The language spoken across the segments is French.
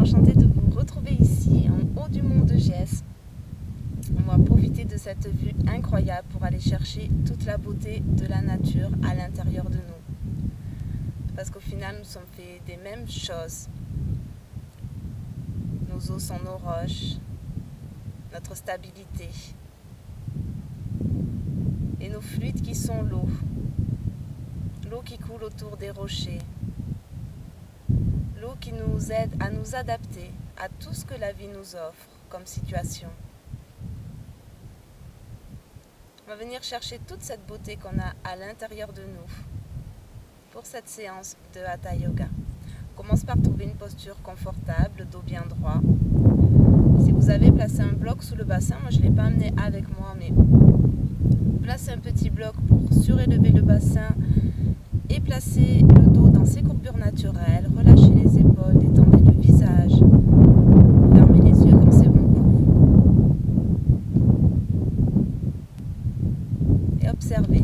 enchantée de vous retrouver ici, en haut du mont de Gesse. On va profiter de cette vue incroyable pour aller chercher toute la beauté de la nature à l'intérieur de nous. Parce qu'au final, nous sommes faits des mêmes choses. Nos os sont nos roches, notre stabilité et nos fluides qui sont l'eau. L'eau qui coule autour des rochers. L'eau qui nous aide à nous adapter à tout ce que la vie nous offre comme situation. On va venir chercher toute cette beauté qu'on a à l'intérieur de nous pour cette séance de Hatha Yoga. On commence par trouver une posture confortable, le dos bien droit. Si vous avez placé un bloc sous le bassin, moi je ne l'ai pas amené avec moi, mais placez un petit bloc pour surélever le bassin et placez le dos dans ses courbures naturelles. Relâchez les épaules, détendez le visage, fermez les yeux comme c'est bon pour vous. Et observez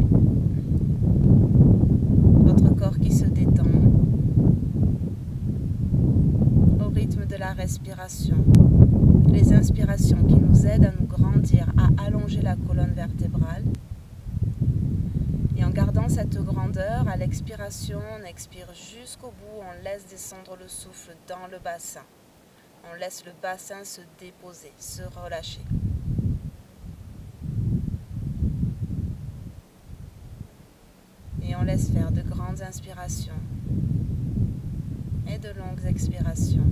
votre corps qui se détend au rythme de la respiration. Les inspirations qui nous aident à nous grandir, à allonger la colonne vertébrale. Et en gardant cette grandeur, à l'expiration, on expire jusqu'au bout, on laisse descendre le souffle dans le bassin. On laisse le bassin se déposer, se relâcher. Et on laisse faire de grandes inspirations et de longues expirations.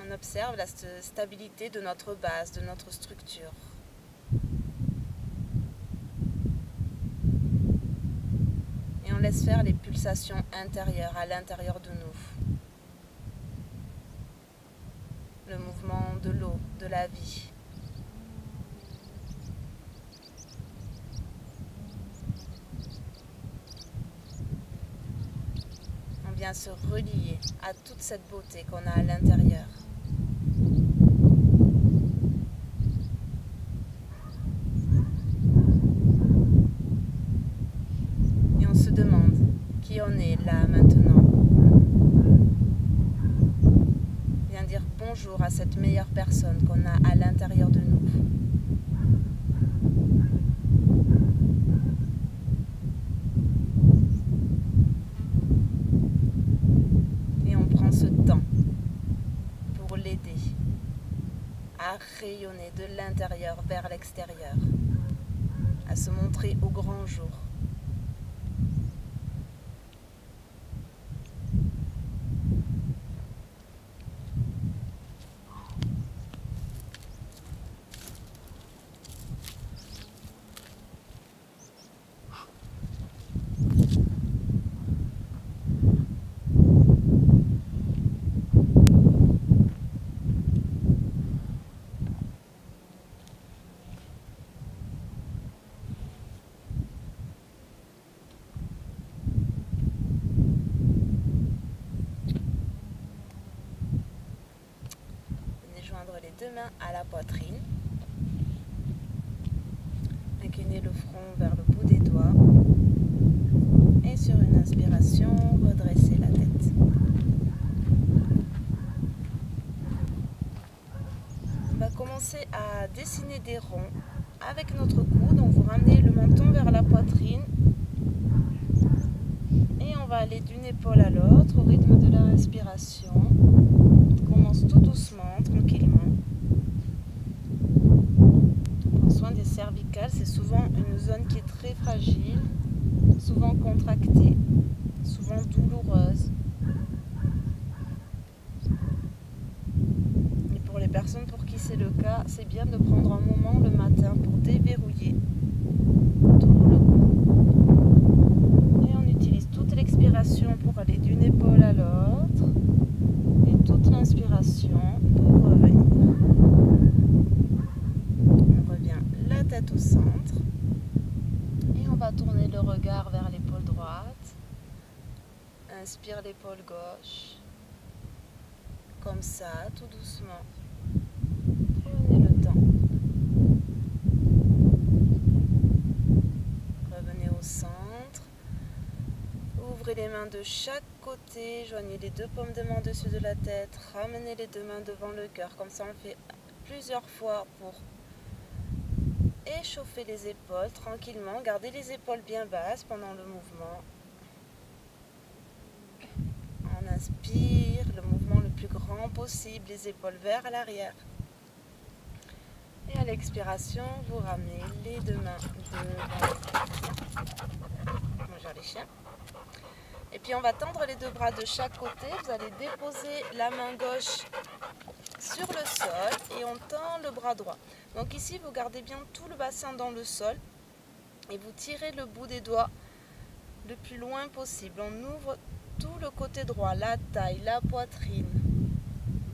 On observe la stabilité de notre base, de notre structure. Et on laisse faire les pulsations intérieures à l'intérieur de nous. Le mouvement de l'eau, de la vie. On vient se relier à toute cette beauté qu'on a à l'intérieur. Demande qui on est là maintenant. Viens dire bonjour à cette meilleure personne qu'on a à l'intérieur de nous. Et on prend ce temps pour l'aider à rayonner de l'intérieur vers l'extérieur, à se montrer au grand jour. Les deux mains à la poitrine. Inclinez le front vers le bout des doigts. Et sur une inspiration, redressez la tête. On va commencer à dessiner des ronds avec notre coude. Donc vous ramenez le menton vers la poitrine. Et on va aller d'une épaule à l'autre au rythme de la respiration. On commence tout doucement, tranquillement. On prend soin des cervicales, c'est souvent une zone qui est très fragile, souvent contractée, souvent douloureuse. Et pour les personnes pour qui c'est le cas, c'est bien de prendre un moment le matin pour déverrouiller tout le cou. Et on utilise toute l'expiration pour aller d'une épaule à l'autre. Et toute l'inspiration pour revenir. On revient la tête au centre. Et on va tourner le regard vers l'épaule droite. Inspire l'épaule gauche. Comme ça, tout doucement. Prenez le temps. Revenez au centre. mains de chaque côté, joignez les deux paumes de main au-dessus de la tête, ramenez les deux mains devant le cœur, comme ça on le fait plusieurs fois pour échauffer les épaules tranquillement. Gardez les épaules bien basses pendant le mouvement. On inspire, le mouvement le plus grand possible, les épaules vers l'arrière. Et à l'expiration, vous ramenez les deux mains devant. Bonjour les chiens. Et puis on va tendre les deux bras de chaque côté. Vous allez déposer la main gauche sur le sol et on tend le bras droit. Donc ici, vous gardez bien tout le bassin dans le sol et vous tirez le bout des doigts le plus loin possible. On ouvre tout le côté droit, la taille, la poitrine,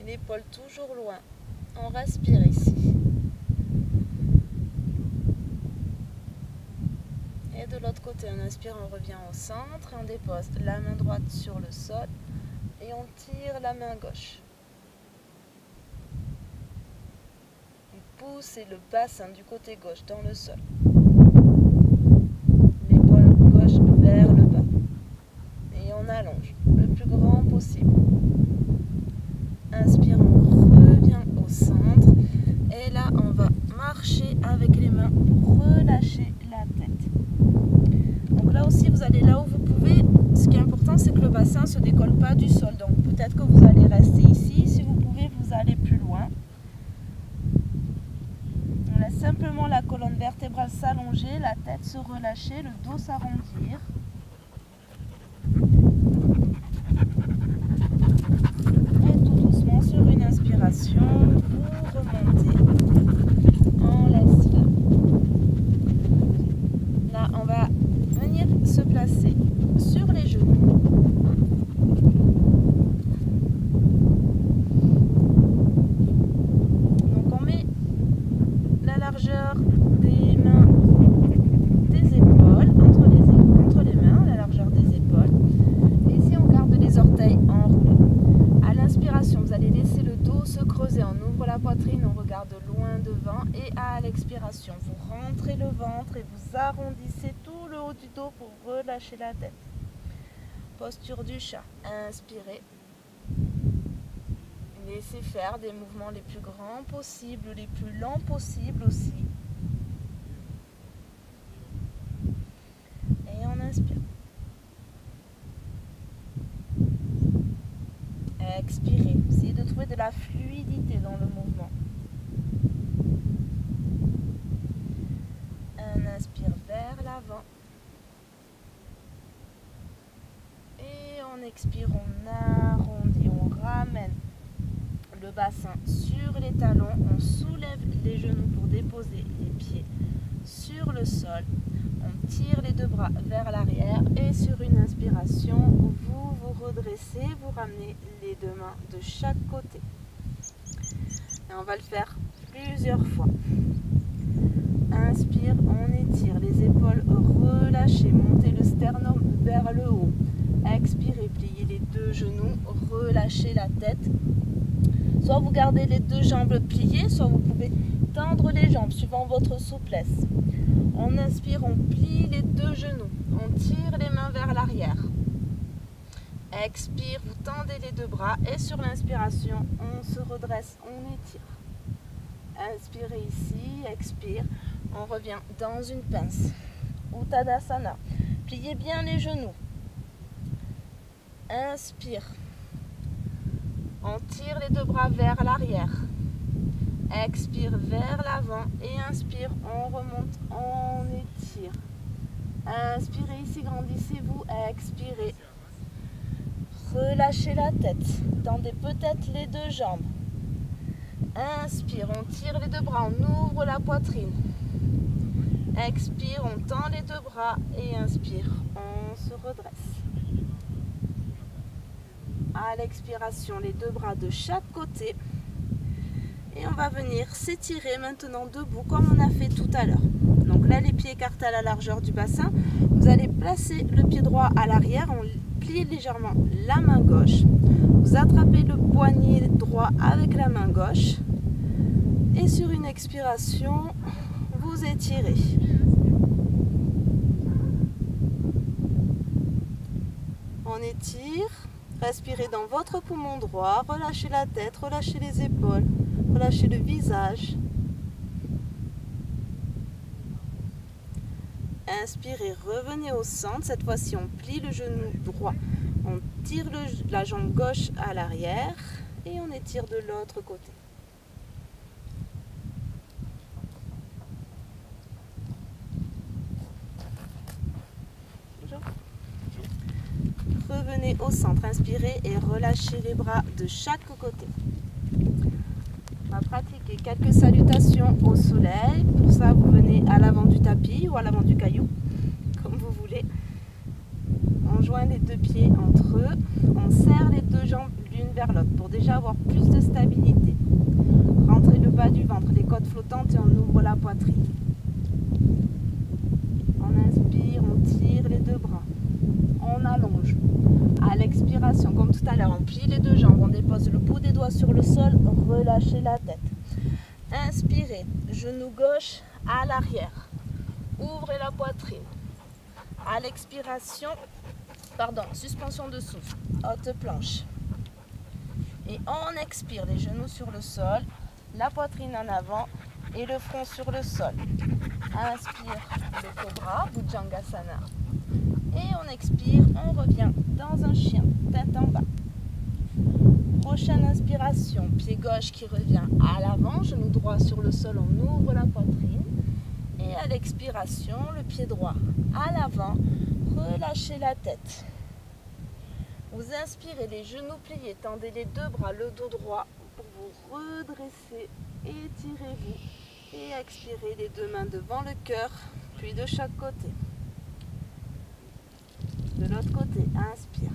l'épaule toujours loin. On respire ici. Et de l'autre côté, on inspire, on revient au centre et on dépose la main droite sur le sol et on tire la main gauche. Poussez le bassin du côté gauche dans le sol. L'épaule gauche vers le bas. Et on allonge le plus grand possible. Inspire, on revient au centre. Et là, on va marcher avec les mains pour relâcher la tête. Donc là aussi, vous allez là où vous pouvez. Ce qui est important, c'est que le bassin ne se décolle pas du sol. Donc peut-être que vous allez rester ici. Si vous pouvez, vous allez plus loin. On laisse simplement la colonne vertébrale s'allonger, la tête se relâcher, le dos s'arrondir. Et tout doucement sur une inspiration, vous remontez. On laisse là. Là, on va venir se placer sur les genoux. Des mains, des épaules, entre les mains, la largeur des épaules. Et ici, on garde les orteils enroulés. À l'inspiration, vous allez laisser le dos se creuser. On ouvre la poitrine, on regarde loin devant. Et à l'expiration, vous rentrez le ventre et vous arrondissez tout le haut du dos pour relâcher la tête. Posture du chat. Inspirez. Laissez faire des mouvements les plus grands possibles, les plus lents possibles aussi. Et on inspire. Expirez. Essayez de trouver de la fluidité dans le mouvement. On inspire vers l'avant. Et on expire, on arrondit, on ramène le bassin sur les talons, on soulève les genoux pour déposer les pieds sur le sol, on tire les deux bras vers l'arrière et sur une inspiration, vous vous redressez, vous ramenez les deux mains de chaque côté. Et on va le faire plusieurs fois. Inspire, on étire les épaules, relâchez, montez le sternum vers le haut. Expirez, pliez les deux genoux, relâchez la tête. Soit vous gardez les deux jambes pliées, soit vous pouvez tendre les jambes suivant votre souplesse. On inspire, on plie les deux genoux, on tire les mains vers l'arrière. Expire, vous tendez les deux bras et sur l'inspiration, on se redresse, on étire. Inspirez ici, expire, on revient dans une pince. Uttanasana. Pliez bien les genoux. Inspire. On tire les deux bras vers l'arrière. Expire vers l'avant et inspire, on remonte, on étire. Inspirez ici, grandissez-vous, expirez. Relâchez la tête, tendez peut-être les deux jambes. Inspire, on tire les deux bras, on ouvre la poitrine. Expire, on tend les deux bras et inspire, on se redresse. À l'expiration, les deux bras de chaque côté. Et on va venir s'étirer maintenant debout comme on a fait tout à l'heure. Donc là, les pieds écartés à la largeur du bassin. Vous allez placer le pied droit à l'arrière. On plie légèrement la main gauche. Vous attrapez le poignet droit avec la main gauche. Et sur une expiration, vous étirez. On On étire. Respirez dans votre poumon droit. Relâchez la tête, relâchez les épaules, relâchez le visage. Inspirez, revenez au centre. Cette fois-ci, on plie le genou droit. On tire la jambe gauche à l'arrière et on étire de l'autre côté. Revenez au centre, inspirez et relâchez les bras de chaque côté. On va pratiquer quelques salutations au soleil. Pour ça, vous venez à l'avant du tapis ou à l'avant du caillou, comme vous voulez. On joint les deux pieds entre eux. On serre les deux jambes l'une vers l'autre pour déjà avoir plus de stabilité. Rentrez le bas du ventre, les côtes flottantes et on ouvre la poitrine. On inspire, on tire les deux bras. On allonge. À l'expiration, comme tout à l'heure, on plie les deux jambes, on dépose le bout des doigts sur le sol, relâchez la tête. Inspirez, genou gauche à l'arrière. Ouvrez la poitrine. À l'expiration, suspension de souffle, haute planche. Et on expire, les genoux sur le sol, la poitrine en avant et le front sur le sol. Inspire, le cobra, Bhujangasana. Et on expire, on revient dans un chien, tête en bas. Prochaine inspiration, pied gauche qui revient à l'avant, genou droit sur le sol, on ouvre la poitrine. Et à l'expiration, le pied droit à l'avant, relâchez la tête. Vous inspirez, les genoux pliés, tendez les deux bras, le dos droit pour vous redresser, étirez-vous. Et expirez les deux mains devant le cœur, puis de chaque côté. De l'autre côté, inspire.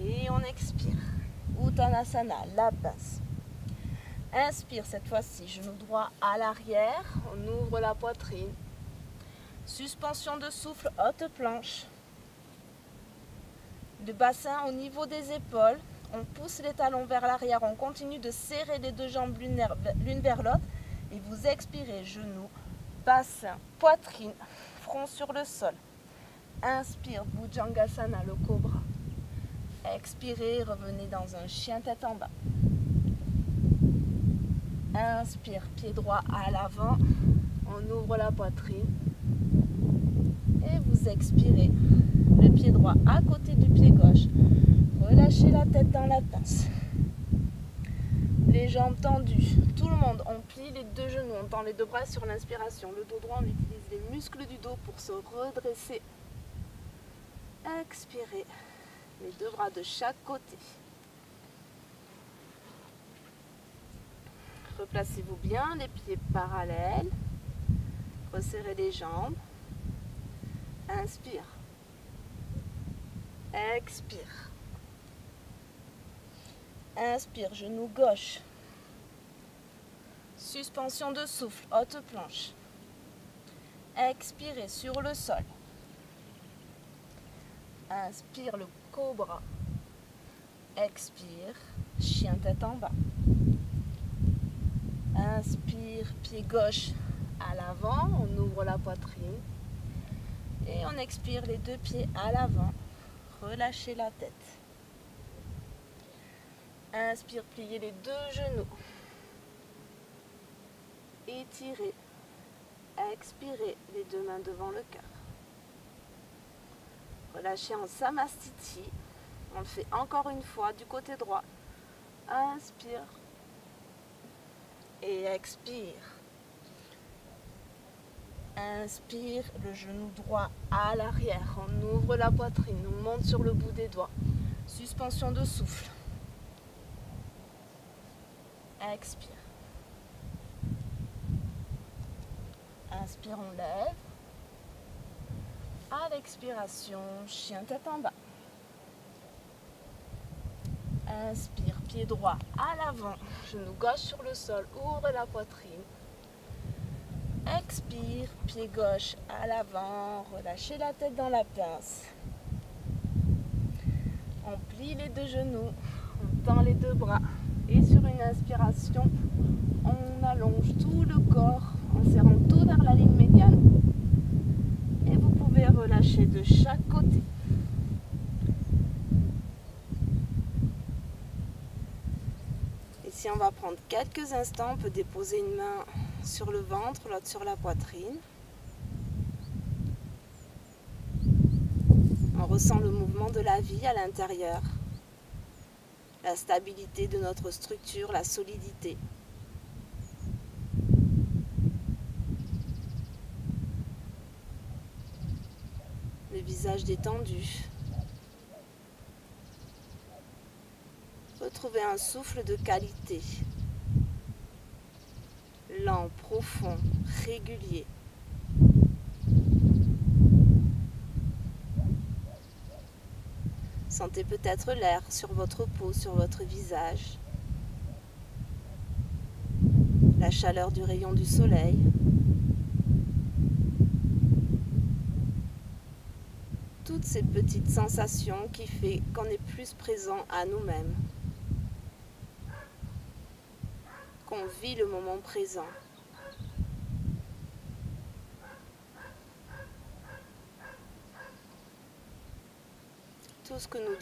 Et on expire. Uttanasana, la pince. Inspire cette fois-ci, genou droit à l'arrière. On ouvre la poitrine. Suspension de souffle, haute planche. Le bassin au niveau des épaules. On pousse les talons vers l'arrière. On continue de serrer les deux jambes l'une vers l'autre. Et vous expirez, genou, bassin, poitrine, front sur le sol. Inspire, Bhujangasana, le cobra. Expirez, revenez dans un chien tête en bas. Inspire, pied droit à l'avant. On ouvre la poitrine. Et vous expirez. Le pied droit à côté du pied gauche. Relâchez la tête dans la pince. Les jambes tendues. Tout le monde, on plie les deux genoux. On tend les deux bras sur l'inspiration. Le dos droit, on utilise les muscles du dos pour se redresser. Expirez, les deux bras de chaque côté. Replacez-vous bien, les pieds parallèles. Resserrez les jambes. Inspire. Expire. Inspire, genou gauche. Suspension de souffle, haute planche. Expirez sur le sol. Inspire le cobra. Expire, chien tête en bas. Inspire, pied gauche à l'avant, on ouvre la poitrine. Et on expire les deux pieds à l'avant. Relâchez la tête. Inspire, pliez les deux genoux. Étirez. Expirez les deux mains devant le cœur. Relâchez en Samastiti. On le fait encore une fois du côté droit. Inspire. Et expire. Inspire, le genou droit à l'arrière. On ouvre la poitrine, on monte sur le bout des doigts. Suspension de souffle. Expire. Inspire, on lève. À l'expiration, chien tête en bas. Inspire, pied droit à l'avant, genou gauche sur le sol, ouvre la poitrine. Expire, pied gauche à l'avant, relâchez la tête dans la pince. On plie les deux genoux, on tend les deux bras et sur une inspiration, on allonge tout le corps en serrant tout vers la ligne médiane. Et vous pouvez relâcher de chaque côté. Ici, on va prendre quelques instants. On peut déposer une main sur le ventre, l'autre sur la poitrine. On ressent le mouvement de la vie à l'intérieur, la stabilité de notre structure, la solidité. Le visage détendu. Retrouvez un souffle de qualité, lent, profond, régulier. Sentez peut-être l'air sur votre peau, sur votre visage, la chaleur du rayon du soleil. Toutes ces petites sensations qui font qu'on est plus présent à nous-mêmes, qu'on vit le moment présent. Tout ce que nous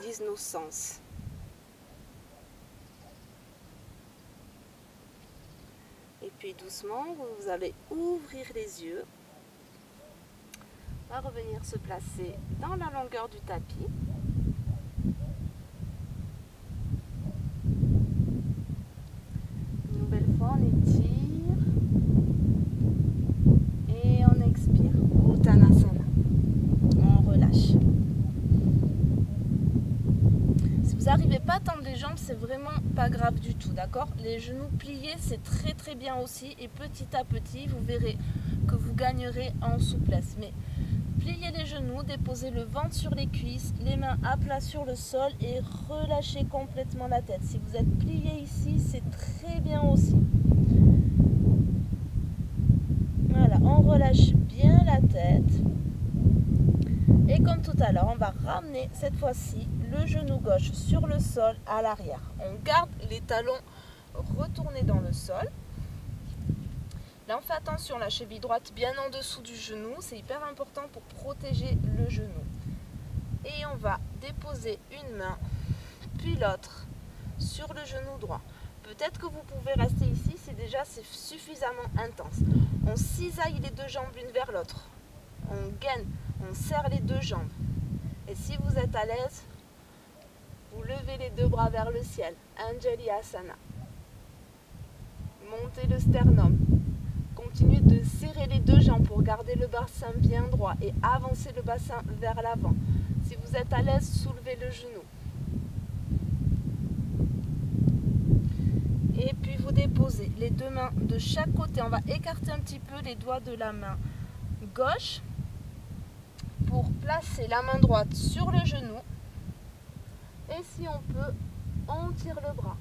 disent nos sens. Et puis doucement, vous allez ouvrir les yeux. On va revenir se placer dans la longueur du tapis. Une nouvelle fois, on étire et on expire. Uttanasana. On relâche. Si vous n'arrivez pas à tendre les jambes, c'est vraiment pas grave du tout, d'accord? Les genoux pliés, c'est très très bien aussi. Et petit à petit, vous verrez que vous gagnerez en souplesse. Mais pliez les genoux, déposez le ventre sur les cuisses, les mains à plat sur le sol et relâchez complètement la tête. Si vous êtes plié ici, c'est très bien aussi. Voilà, on relâche bien la tête. Et comme tout à l'heure, on va ramener cette fois-ci le genou gauche sur le sol à l'arrière. On garde les talons retournés dans le sol. Là, on fait attention, la cheville droite bien en dessous du genou. C'est hyper important pour protéger le genou. Et on va déposer une main, puis l'autre, sur le genou droit. Peut-être que vous pouvez rester ici, c'est suffisamment intense. On cisaille les deux jambes l'une vers l'autre. On gaine, on serre les deux jambes. Et si vous êtes à l'aise, vous levez les deux bras vers le ciel. Anjali Asana. Montez le sternum. Continuez de serrer les deux jambes pour garder le bassin bien droit et avancer le bassin vers l'avant. Si vous êtes à l'aise, soulevez le genou. Et puis vous déposez les deux mains de chaque côté. On va écarter un petit peu les doigts de la main gauche pour placer la main droite sur le genou. Et si on peut, on tire le bras.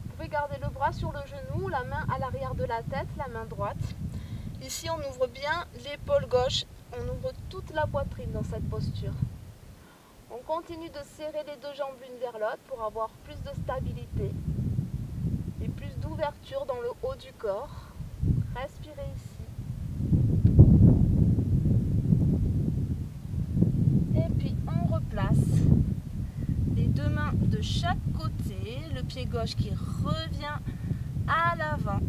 Vous pouvez garder le bras sur le genou, la main à l'arrière de la tête, la main droite. Ici, on ouvre bien l'épaule gauche, on ouvre toute la poitrine dans cette posture. On continue de serrer les deux jambes l'une vers l'autre pour avoir plus de stabilité et plus d'ouverture dans le haut du corps. Respirez ici. Et puis, on replace les deux mains de chaque côté, le pied gauche qui revient à l'avant.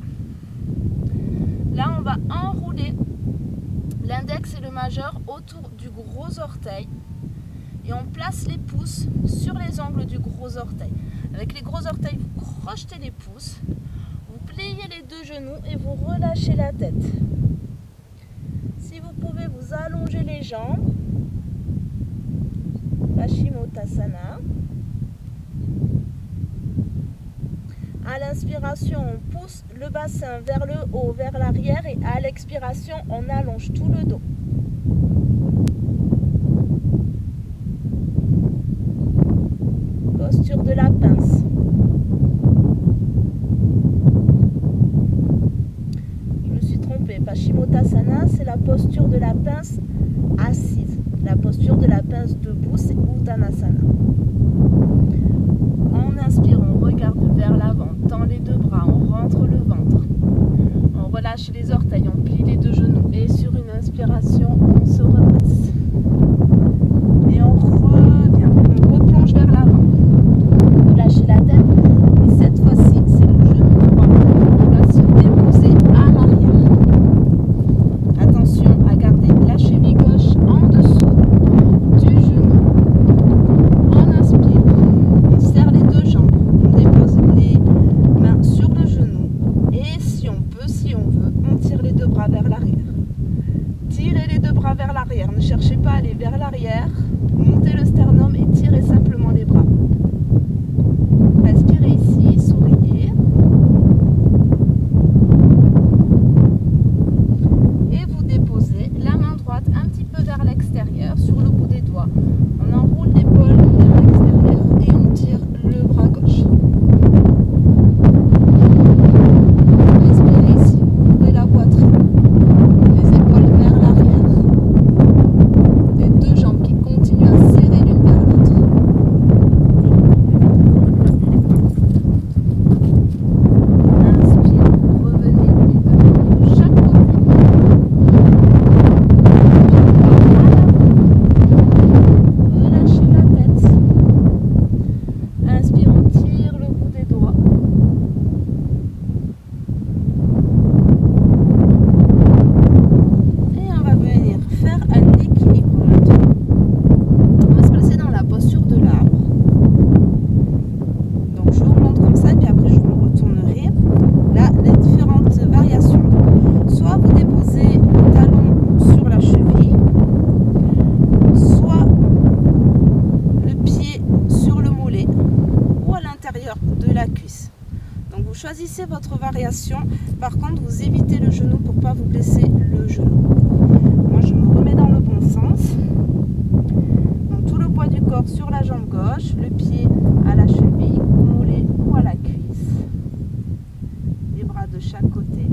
Là, on va enrouler l'index et le majeur autour du gros orteil et on place les pouces sur les angles du gros orteil. Avec les gros orteils, vous crochetez les pouces, vous pliez les deux genoux et vous relâchez la tête. Si vous pouvez, vous allongez les jambes. Paschimottanasana. À l'inspiration, on pousse le bassin vers le haut, vers l'arrière et à l'expiration, on allonge tout le dos. Posture de la pince. Je me suis trompée. Paschimottanasana, c'est la posture de la pince assise. La posture de la pince debout, c'est Uttanasana. On inspire, on regarde vers l'avant, tend les deux bras, on rentre le ventre. On relâche les orteils, on plie les deux genoux. Et sur une inspiration, on se redresse. Et on revient, on replonge vers l'avant. Relâchez la tête. Et cette fois-ci, l'arrière. Ne cherchez pas à aller vers l'arrière. Montez le sternum et tirez simplement les bras. Respirez ici, souriez. Et vous déposez la main droite un petit peu vers l'extérieur sur le bout des doigts. On enroule l'épaule vers l'extérieur et on tire le bras gauche. Respirez ici, ouvrez la poitrine. Les épaules vers l'arrière. Les deux jambes qui continuent à serrer l'une vers l'autre. Inspire, revenez les deux mains de chaque côté. Relâchez la tête. Inspire, on tire le bout des doigts. Et on va venir faire un équilibre maintenant. On va se placer dans la posture de l'arbre. Donc je vous montre comme ça, puis après je vous retournerai. Là, les différentes variations. Soit vous déposez le talon sur la cheville, soit le pied sur le mollet ou à l'intérieur de la cuisse. Donc vous choisissez votre variation. Par contre, vous évitez le genou pour ne pas vous blesser le genou. Moi, je me remets dans le bon sens. Donc tout le poids du corps sur la jambe gauche, le pied à la cheville, au mollet ou à la cuisse. Les bras de chaque côté.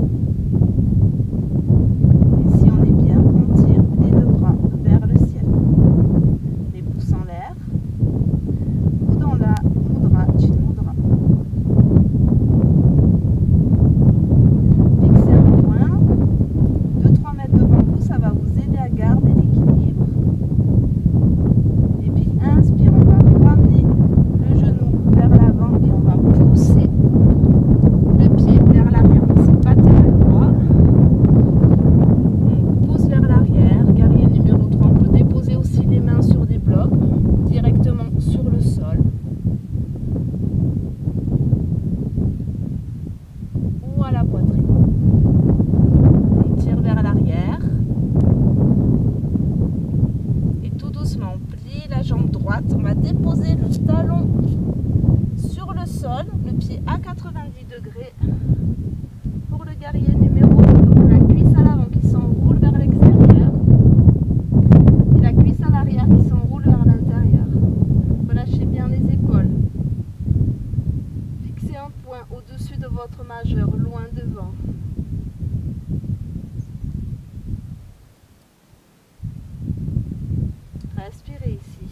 Et si on est bien, on tire les deux bras vers le ciel. Les pouces en l'air. Ou dans la mudra, Chin Mudra. Fixez un point. 2-3 mètres devant vous, ça va vous aider à garder l'équilibre. Et puis inspire, on va ramener le genou vers l'avant et on va pousser le pied vers l'arrière. C'est pas très droit. On pousse vers l'arrière. Guerrier numéro 3. On peut déposer aussi les mains sur des blocs directement sur le sol. Ou à la poitrine. On tire vers l'arrière. Et tout doucement, on plie la jambe droite. On va déposer le talon sur le sol, le pied à 90 degrés. Pour le guerrier numéro 2, donc la cuisse à l'avant qui s'enroule vers l'extérieur. Et la cuisse à l'arrière qui s'enroule vers l'intérieur. Relâchez bien les épaules. Fixez un point au-dessus de votre majeur, loin devant. Respirez ici.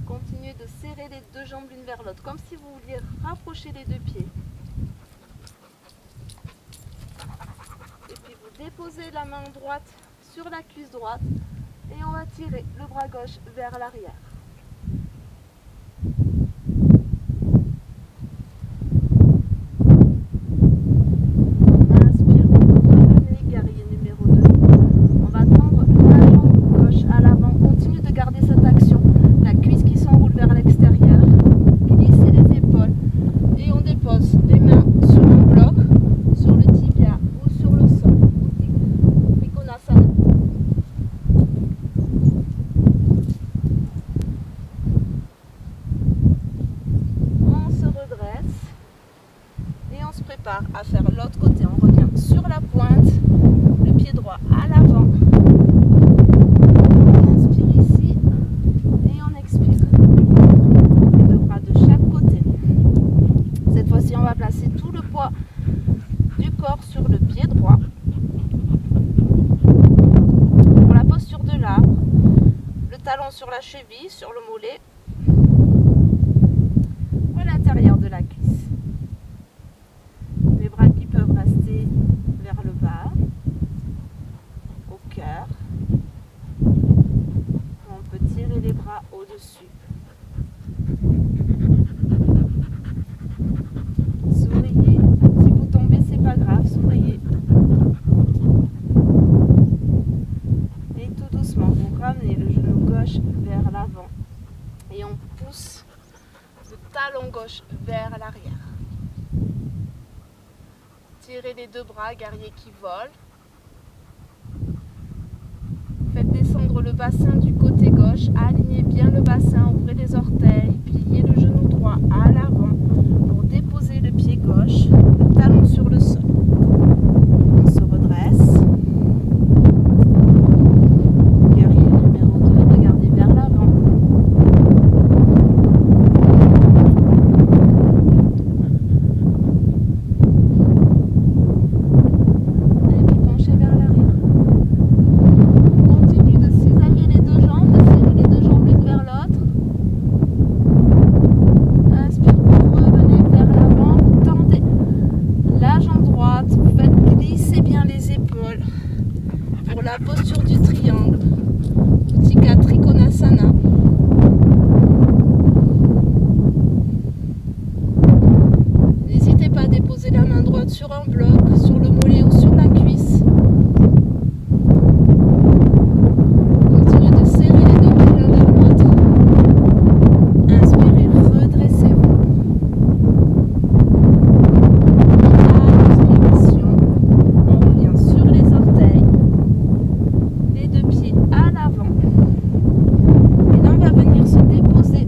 Continuez de serrer les deux jambes l'une vers l'autre, comme si vous vouliez rapprocher les deux pieds. Et puis vous déposez la main droite sur la cuisse droite et on va tirer le bras gauche vers l'arrière. Inspire, revenez, guerrier numéro 2. On va tendre la jambe gauche à l'avant. Continue de garder cette action. La cuisse qui s'enroule vers l'extérieur. Glissez les épaules. Et on dépose les mains sur un bloc, sur le tibia ou sur le sol. Trikonasana. On se redresse. Et on se prépare à faire l'autre côté. On revient sur la pointe, le pied droit à l'avant. On inspire ici et on expire. Les deux bras de chaque côté. Cette fois-ci, on va placer tout le poids du corps sur le pied droit. Pour la posture de l'arbre, le talon sur la cheville, sur le mollet, ou à l'intérieur de la cuisse. Les bras qui peuvent rester vers le bas, au cœur. On peut tirer les bras au-dessus. Souriez. Si vous tombez, c'est pas grave, souriez. Et tout doucement, vous ramenez le genou gauche vers l'avant. Et on pousse le talon gauche vers l'arrière. Tirez les deux bras, guerrier qui vole. Ouvre le bassin du côté gauche, alignez bien le bassin, ouvrez les orteils, pliez le genou droit à l'avant pour déposer le pied gauche, le talon sur le sol. On se redresse. Guerrier numéro 2, regardez vers l'avant. Et puis penchez vers l'arrière. Continue de cisailler les deux jambes, de serrer les deux jambes l'une vers l'autre. Inspire, vous revenez vers l'avant, vous tendez la jambe droite, vous faites glisser bien les épaules pour la posture du triangle, Utthika Trikonasana. N'hésitez pas à déposer la main droite sur un bloc, sur le mollet ou sur la cuisse. Continuez de serrer les deux pieds l'un vers l'autre. Inspirez, redressez-vous. Inspiration, on revient sur les orteils, les deux pieds à l'avant. Et là on va venir se déposer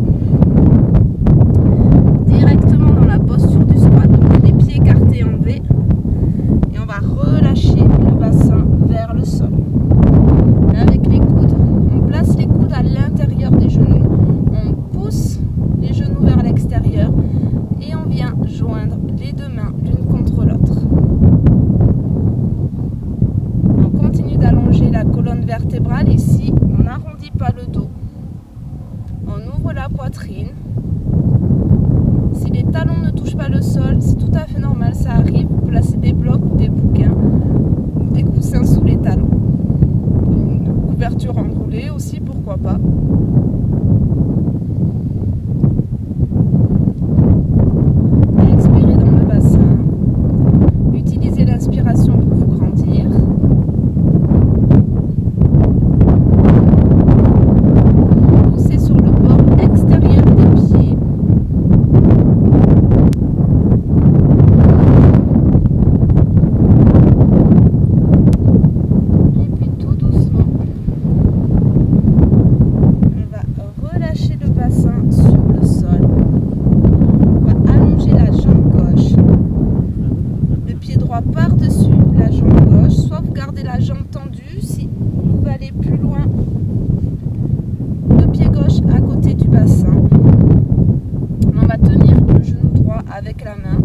directement dans la posture du squat, donc les pieds écartés en V. Et on va relâcher le bassin vers le sol. Avec les coudes, on place les coudes à l'intérieur des genoux, on pousse les genoux vers l'extérieur et on vient joindre les deux mains l'une contre l'autre. On continue d'allonger la colonne vertébrale ici, on n'arrondit pas le dos, on ouvre la poitrine. Si les talons ne touchent pas le sol, c'est tout à fait normal, ça arrive, vous placez des blocs ou des bouquins ou des coussins sous les talons. Une couverture enroulée aussi, pourquoi pas. Expirez dans le bassin. Utilisez l'inspiration pour vous grandir. Poussez sur le bord extérieur des pieds. Et puis tout doucement, on va relâcher le bassin sur le sol. On va allonger la jambe gauche. Le pied droit par-dessus la jambe gauche. Soit vous gardez la jambe tendue, si vous pouvez aller plus loin, le pied gauche à côté du bassin. On va tenir le genou droit avec la main.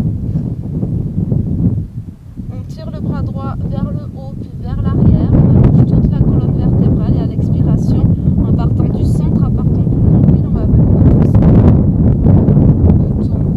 On tire le bras droit vers le haut puis vers l'arrière. On allonge toute la colonne vertébrale et à l'expiration, en partant du centre, en partant du nombril, on va venir doucement. On tombe.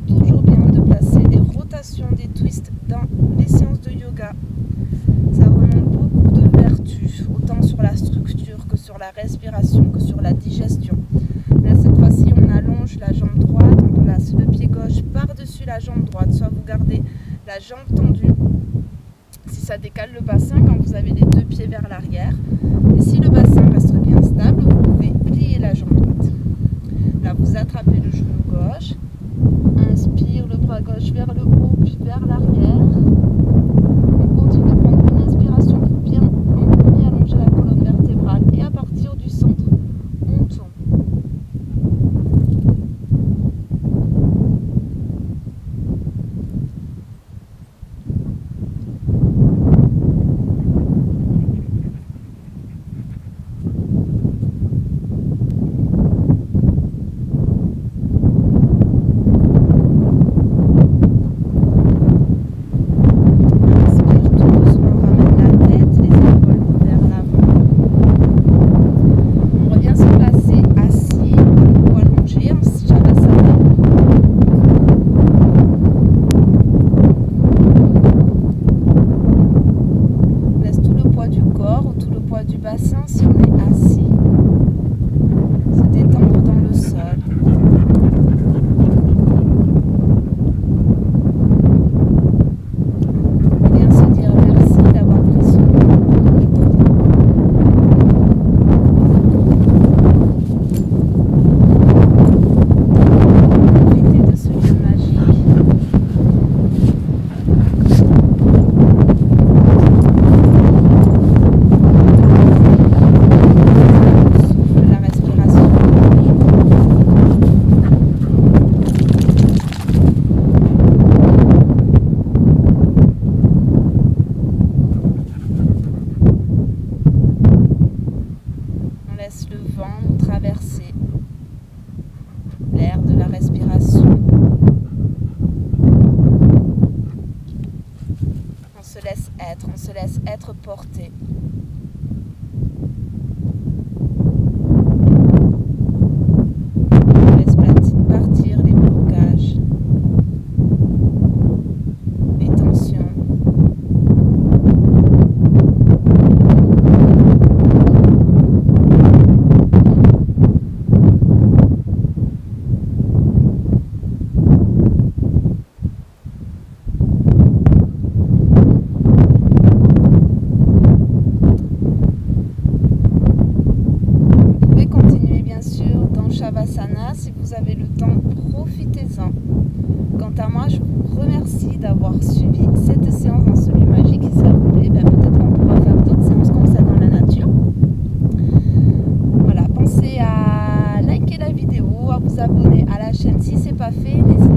Toujours bien de placer des rotations, des twists dans les séances de yoga. Ça a vraiment beaucoup de vertus, autant sur la structure que sur la respiration, que sur la digestion. Là, cette fois-ci, on allonge la jambe droite, on place le pied gauche par-dessus la jambe droite, soit vous gardez la jambe tendue, si ça décale le bassin quand vous avez les deux pieds vers l'arrière. Et si le bassin reste bien stable, vous pouvez plier la jambe droite. Là, vous attrapez le genou gauche. Inspire le bras gauche vers le haut puis vers l'arrière. On continue de prendre une inspiration pour bien en premier allonger la colonne vertébrale et à partir du centre, on tombe. être, on se laisse être porté. On laisse partir les blocages, les tensions. Shavasana, si vous avez le temps, profitez-en. Quant à moi, je vous remercie d'avoir suivi cette séance dans ce lieu magique. Si ça vous plaît, peut-être qu'on pourra faire d'autres séances comme ça dans la nature. Voilà, pensez à liker la vidéo, à vous abonner à la chaîne si ce n'est pas fait. N'hésitez